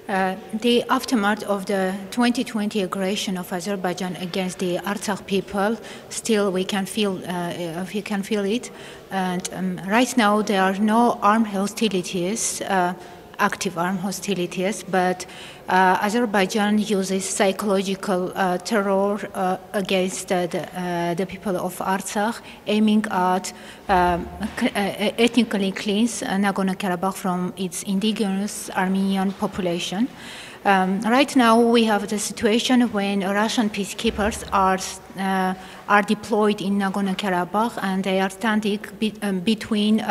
The aftermath of the 2020 aggression of Azerbaijan against the Arzach people, still we can feel it. And right now there are no armed hostilities, active armed hostilities, but Azerbaijan uses psychological terror against the people of Arzach, aiming at ethnically cleanse Nagorno-Karabakh from its indigenous Armenian population. Right now, we have the situation when Russian peacekeepers are deployed in Nagorno-Karabakh, and they are standing between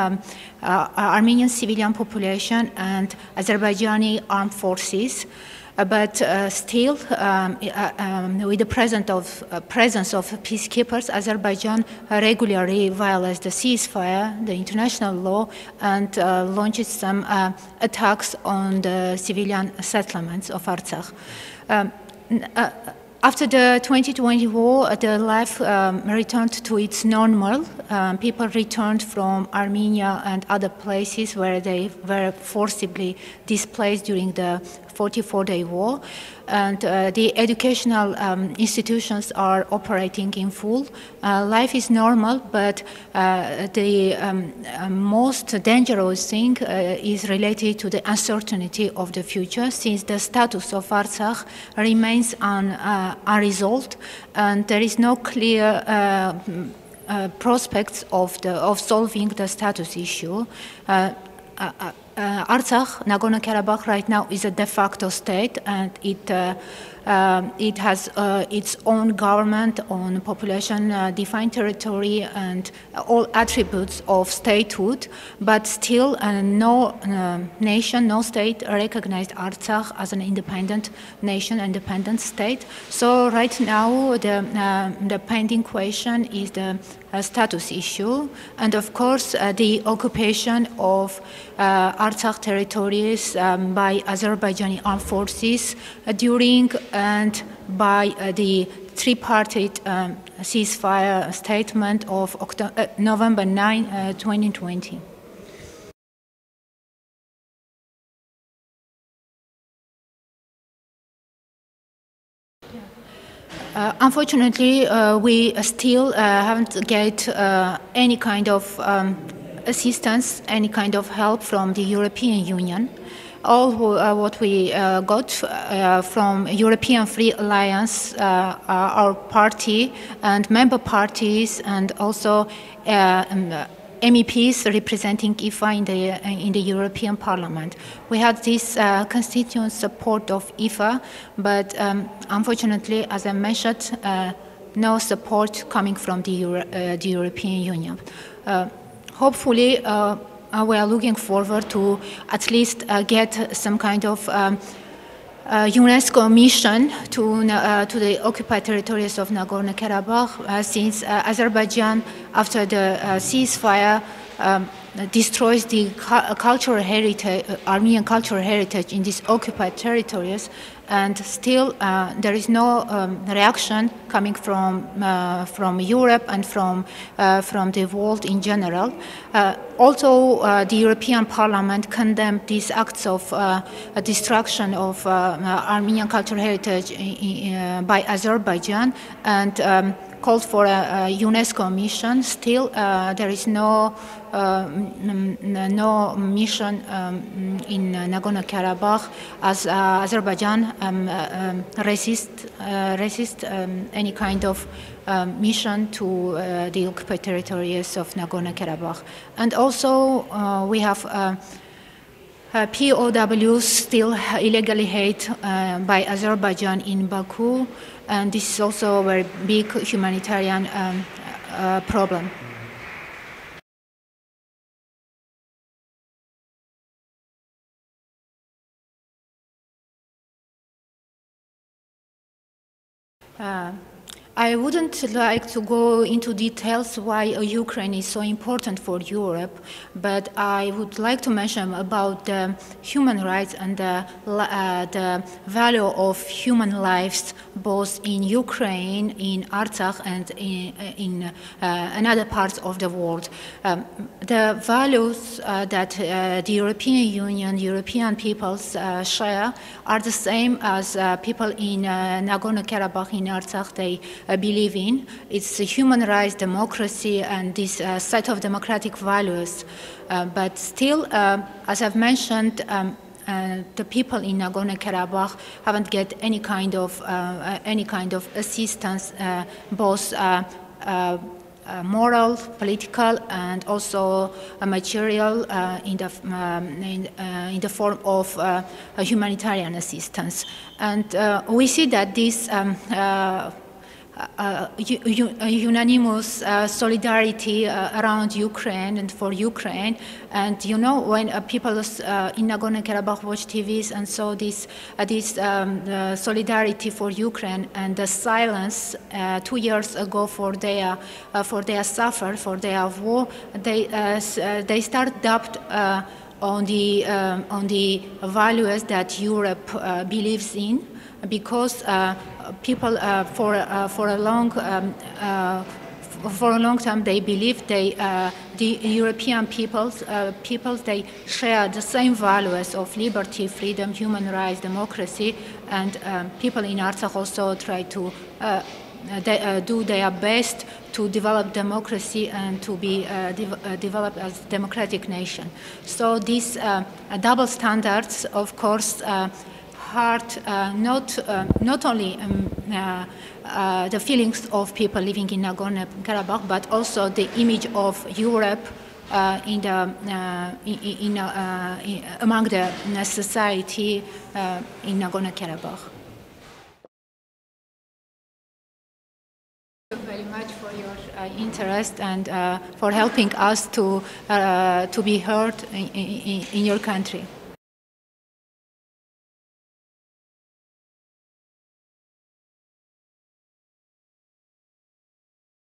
Armenian civilian population and Azerbaijani armed forces. But still, with the presence of peacekeepers, Azerbaijan regularly violates the ceasefire, the international law, and launches some attacks on the civilian settlements of Arzach. After the 2020 war, the life returned to its normal. People returned from Armenia and other places where they were forcibly displaced during the 44-day war, and the educational institutions are operating in full. Life is normal, but the most dangerous thing is related to the uncertainty of the future, since the status of Arzach remains unresolved, and there is no clear prospects of solving the status issue. Arzach, Nagorno-Karabakh, right now is a de facto state, and it has its own government, own population, defined territory, and all attributes of statehood. But still, no nation, no state recognized Arzach as an independent nation, independent state. So right now, the pending question is the status issue, and of course the occupation of Arzach territories by Azerbaijani armed forces during and by the tripartite ceasefire statement of November 9, 2020. Unfortunately, we still haven't get any kind of assistance, any kind of help from the European Union. All what we got from European Free Alliance, our party and member parties, and also MEPs representing IFA in the European Parliament. We had this constituent support of IFA, but unfortunately, as I mentioned, no support coming from the European Union. Hopefully, we are looking forward to at least get some kind of UNESCO mission to the occupied territories of Nagorno-Karabakh, since Azerbaijan, after the ceasefire, destroys the cultural heritage, Armenian cultural heritage in these occupied territories, and still there is no reaction coming from Europe and from the world in general. Also, the European Parliament condemned these acts of destruction of Armenian cultural heritage by Azerbaijan, and called for a UNESCO mission. Still, there is no mission in Nagorno-Karabakh, as Azerbaijan resist any kind of mission to the occupied territories of Nagorno-Karabakh. And also, we have POWs still illegally held by Azerbaijan in Baku, and this is also a very big humanitarian problem. I wouldn't like to go into details why Ukraine is so important for Europe, but I would like to mention about the human rights and the value of human lives both in Ukraine, in Arzach, and in another parts of the world. The values that the European Union, European peoples share are the same as people in Nagorno-Karabakh, in Arzach, they believe in. It's human rights, democracy, and this set of democratic values. But still, as I've mentioned, the people in Nagorno-Karabakh haven't get any kind of assistance, both moral, political, and also material in the form of humanitarian assistance. And we see that this unanimous solidarity around Ukraine and for Ukraine. And you know, when people in Nagorno-Karabakh watch TVs and saw this solidarity for Ukraine and the silence 2 years ago for their suffer, for their war, they start doubt on the values that Europe believes in, because people for a long time they believe the European peoples they share the same values of liberty, freedom, human rights, democracy, and people in Arzach also try to do their best to develop democracy and to be developed as a democratic nation. So these double standards, of course, hurt not only the feelings of people living in Nagorno-Karabakh, but also the image of Europe among the society in Nagorno-Karabakh. Thank you very much for your interest and for helping us to be heard in your country.